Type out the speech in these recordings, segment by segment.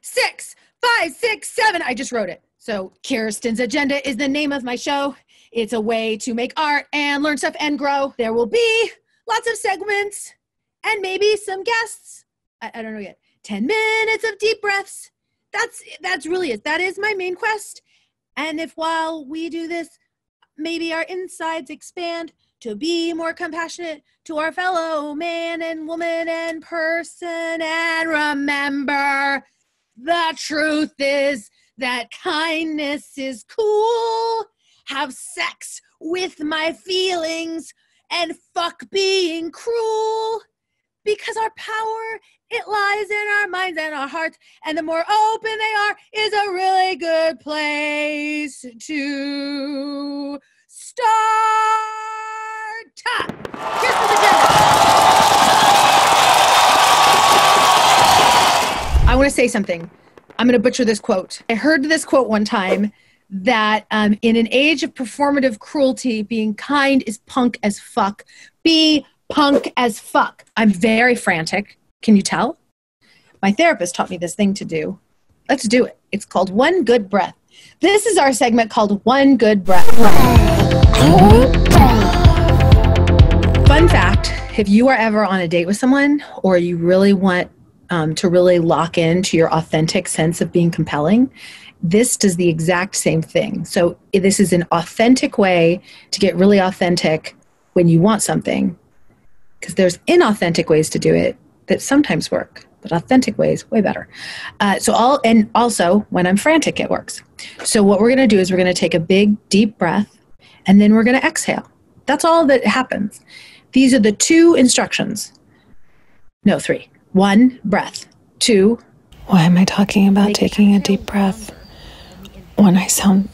6, 5, 6, 7. I just wrote it. So Kirsten's Agenda is the name of my show. It's a way to make art and learn stuff and grow. There will be lots of segments and maybe some guests. I don't know yet. 10 minutes of deep breaths. That's really it. That is my main quest. And if while we do this, maybe our insides expand to be more compassionate to our fellow man and woman and person. And remember, the truth is that kindness is cool. Have sex with my feelings and fuck being cruel. Because our power, it lies in our minds and our hearts. And the more open they are is a really good place to start. Kirsten's Agenda. I want to say something. I'm going to butcher this quote. I heard this quote one time that in an age of performative cruelty, being kind is punk as fuck. Be punk as fuck. I'm very frantic. Can you tell? My therapist taught me this thing to do. Let's do it. It's called One Good Breath. This is our segment called One Good Breath. Fun fact, if you are ever on a date with someone or you really want to really lock into your authentic sense of being compelling, this does the exact same thing. So this is an authentic way to get really authentic when you want something, because there's inauthentic ways to do it that sometimes work, but authentic ways, way better. And also when I'm frantic, it works. So what we're going to do is we're going to take a big, deep breath, and then we're going to exhale. That's all that happens. These are the 2 instructions. No, 3. 1, breath. 2. Why am I talking about taking a deep breath when I sound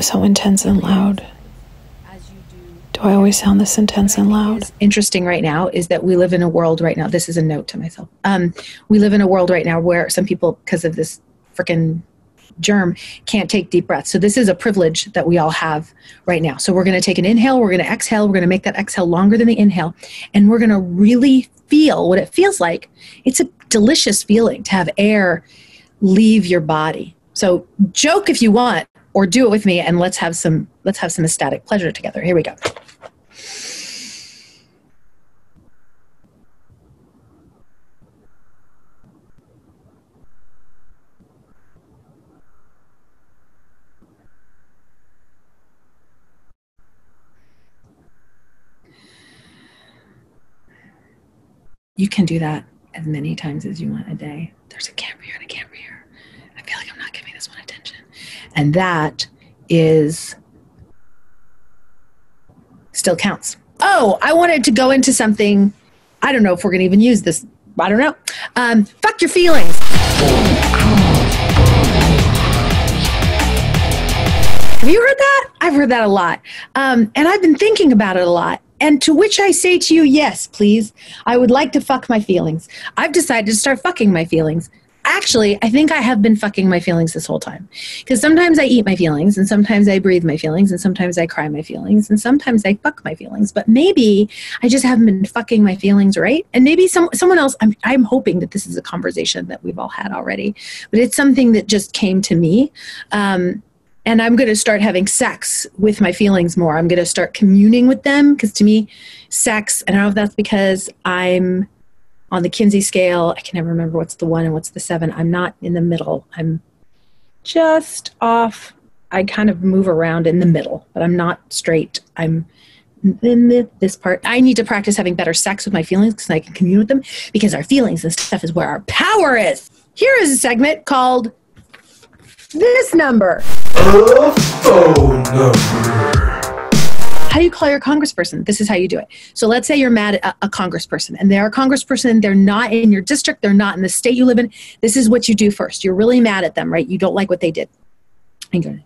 so intense and loud? Do I always sound this intense and loud? What's interesting right now is that we live in a world right now. This is a note to myself. We live in a world right now where some people, because of this freaking germ, can't take deep breaths. So this is a privilege that we all have right now. So we're going to take an inhale. We're going to exhale. We're going to make that exhale longer than the inhale. And we're going to really feel what it feels like. It's a delicious feeling to have air leave your body. So joke if you want, or do it with me, and let's have some ecstatic pleasure together. Here we go. You can do that as many times as you want a day. There's a camera here and a camera here. I feel like I'm not giving this one attention. And that still counts. Oh, I wanted to go into something. I don't know if we're going to even use this. I don't know. Fuck your feelings. Have you heard that? I've heard that a lot. And I've been thinking about it a lot. And to which I say to you, yes, please. I would like to fuck my feelings. I've decided to start fucking my feelings. Actually, I think I have been fucking my feelings this whole time. Because sometimes I eat my feelings, and sometimes I breathe my feelings, and sometimes I cry my feelings, and sometimes I fuck my feelings. But maybe I just haven't been fucking my feelings right. And maybe someone else, I'm hoping that this is a conversation that we've all had already. But it's something that just came to me. And I'm going to start having sex with my feelings more. I'm going to start communing with them, because to me, sex, and I don't know if that's because I'm on the Kinsey scale. I can never remember what's the 1 and what's the 7. I'm not in the middle. I'm just off. I kind of move around in the middle, but I'm not straight. I'm in this part. I need to practice having better sex with my feelings because I can commune with them, because our feelings and stuff is where our power is. Here is a segment called This Number. A phone number. How do you call your congressperson? This is how you do it. So let's say you're mad at a congressperson, and they're a congressperson. They're not in your district. They're not in the state you live in. This is what you do first. You're really mad at them, right? You don't like what they did. And you go,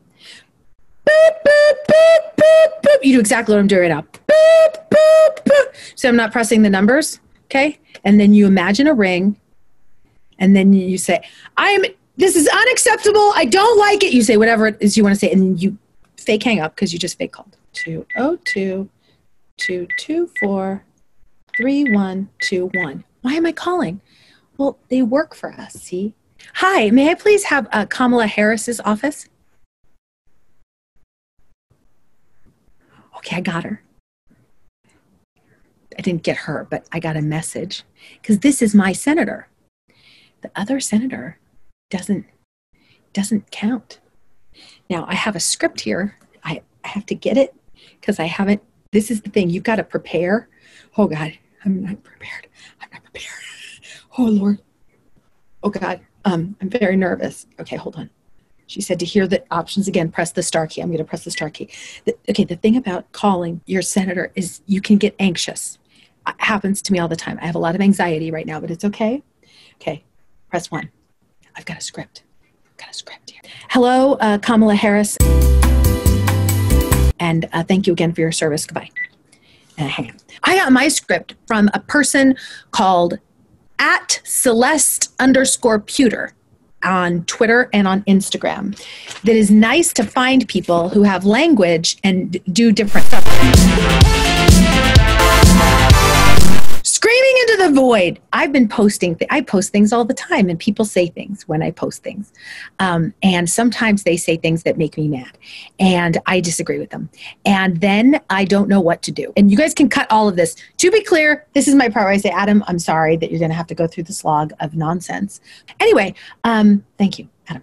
boop, boop, boop, boop, boop. You do exactly what I'm doing right now. Boop, boop, boop. So I'm not pressing the numbers, okay? And then you imagine a ring, and then you say, this is unacceptable. I don't like it. You say whatever it is you want to say, and then you fake hang up because you just fake called. 202-224-3121. Why am I calling? Well, they work for us, see? Hi, may I please have Kamala Harris's office? Okay, I got her. I didn't get her, but I got a message because this is my senator. The other senator doesn't count. Now I have a script here. I have to get it because I haven't. This is the thing. You've got to prepare. Oh God, I'm not prepared. I'm not prepared. Oh Lord. Oh God, I'm very nervous. Okay, hold on. She said to hear the options again, press the star key. I'm going to press the star key. The thing about calling your senator is you can get anxious. It happens to me all the time. I have a lot of anxiety right now, but it's okay. Okay, press 1. I've got a script. Here. Hello, Kamala Harris. And thank you again for your service. Goodbye. Hang on. I got my script from a person called @Celeste_Pewter on Twitter and on Instagram. That is nice to find people who have language and do different stuff. Screaming into the void. I've been posting. I post things all the time, and people say things when I post things. And sometimes they say things that make me mad, and I disagree with them. And then I don't know what to do. And you guys can cut all of this. To be clear, this is my part where I say, Adam, I'm sorry that you're going to have to go through this log of nonsense. Anyway, thank you, Adam.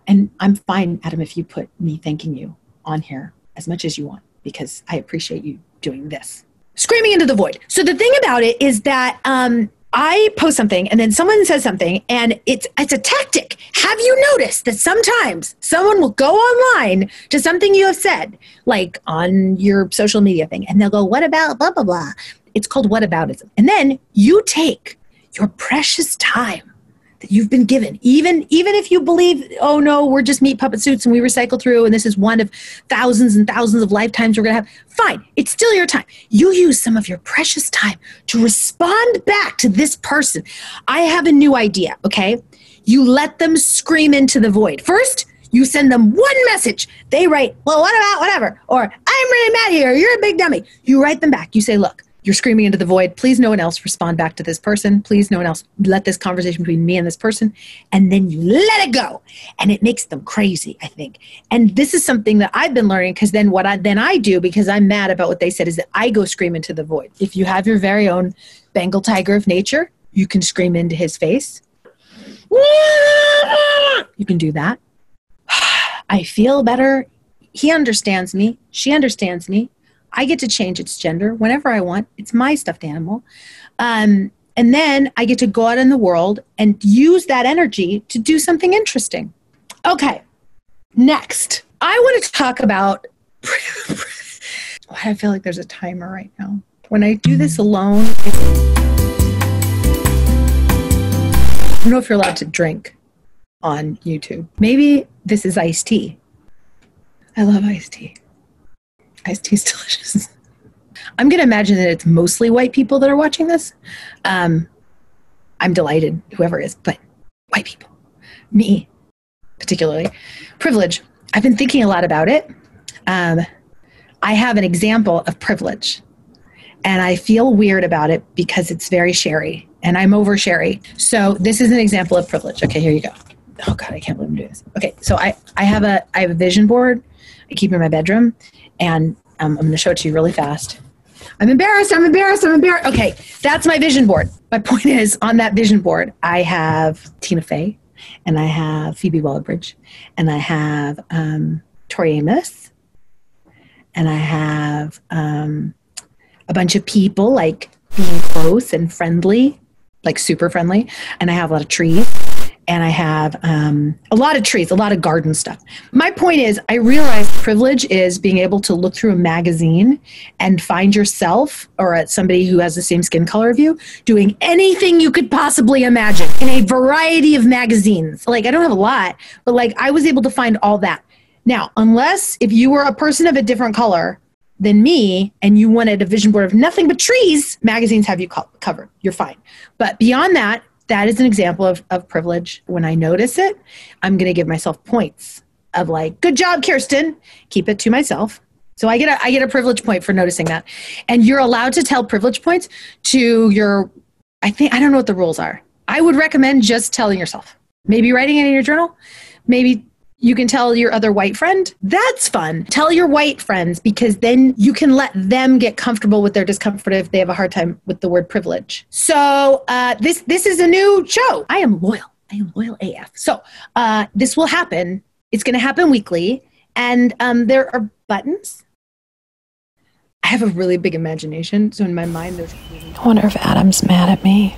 And I'm fine, Adam, if you put me thanking you on here as much as you want, because I appreciate you doing this. Screaming into the void. So the thing about it is that I post something and then someone says something and it's a tactic. Have you noticed that sometimes someone will go online to something you have said, like on your social media thing, and they'll go, what about blah, blah, blah. It's called whataboutism. And then you take your precious time that you've been given, even if you believe, oh no, we're just meat puppet suits and we recycle through and this is one of thousands and thousands of lifetimes we're gonna have, fine, it's still your time. You use some of your precious time to respond back to this person. I have a new idea, okay? You let them scream into the void. First, you send them one message. They write, well, what about whatever? Or I'm really mad here, you're a big dummy. You write them back. You say, look, you're screaming into the void. Please no one else respond back to this person. Please no one else let this conversation between me and this person. And then you let it go. And it makes them crazy, I think. And this is something that I've been learning because then what I do, because I'm mad about what they said, is that I go scream into the void. If you have your very own Bengal tiger of nature, you can scream into his face. You can do that. I feel better. He understands me. She understands me. I get to change its gender whenever I want. It's my stuffed animal. And then I get to go out in the world and use that energy to do something interesting. Okay, next. I want to talk about... I feel like there's a timer right now. When I do this alone... I don't know if you're allowed to drink on YouTube. Maybe this is iced tea. I love iced tea. Iced tea is delicious. I'm going to imagine that it's mostly white people that are watching this. I'm delighted, whoever is, but white people. Me, particularly. Privilege. I've been thinking a lot about it. I have an example of privilege. And I feel weird about it because it's very Sherry. And I'm over Sherry. So this is an example of privilege. Okay, here you go. Oh God, I can't believe I'm doing this. Okay, so I have a vision board I keep in my bedroom. And I'm going to show it to you really fast. I'm embarrassed. Okay, that's my vision board. My point is, on that vision board, I have Tina Fey, and I have Phoebe Waller-Bridge, and I have Tori Amos, and I have a bunch of people like being close and friendly, like super friendly, and I have a lot of trees. And I have a lot of trees, a lot of garden stuff. My point is, I realize privilege is being able to look through a magazine and find yourself or somebody who has the same skin color of you doing anything you could possibly imagine in a variety of magazines. Like, I don't have a lot, but like I was able to find all that. Now, unless if you were a person of a different color than me and you wanted a vision board of nothing but trees, magazines have you covered. You're fine. But beyond that, that is an example of privilege. When I notice it, I'm going to give myself points of like, good job, Kirsten. Keep it to myself. So I get a privilege point for noticing that. And you're allowed to tell privilege points to your, I don't know what the rules are. I would recommend just telling yourself. Maybe writing it in your journal. Maybe you can tell your other white friend. That's fun. Tell your white friends, because then you can let them get comfortable with their discomfort if they have a hard time with the word privilege. So this is a new show. I am loyal. AF. So this will happen. It's going to happen weekly. And there are buttons. I have a really big imagination. So in my mind, there's... I wonder if Adam's mad at me.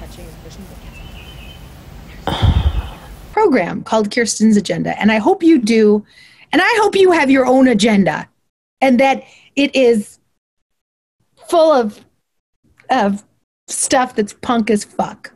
Program called Kirsten's Agenda. And I hope you do. And I hope you have your own agenda. And that it is full of stuff that's punk as fuck.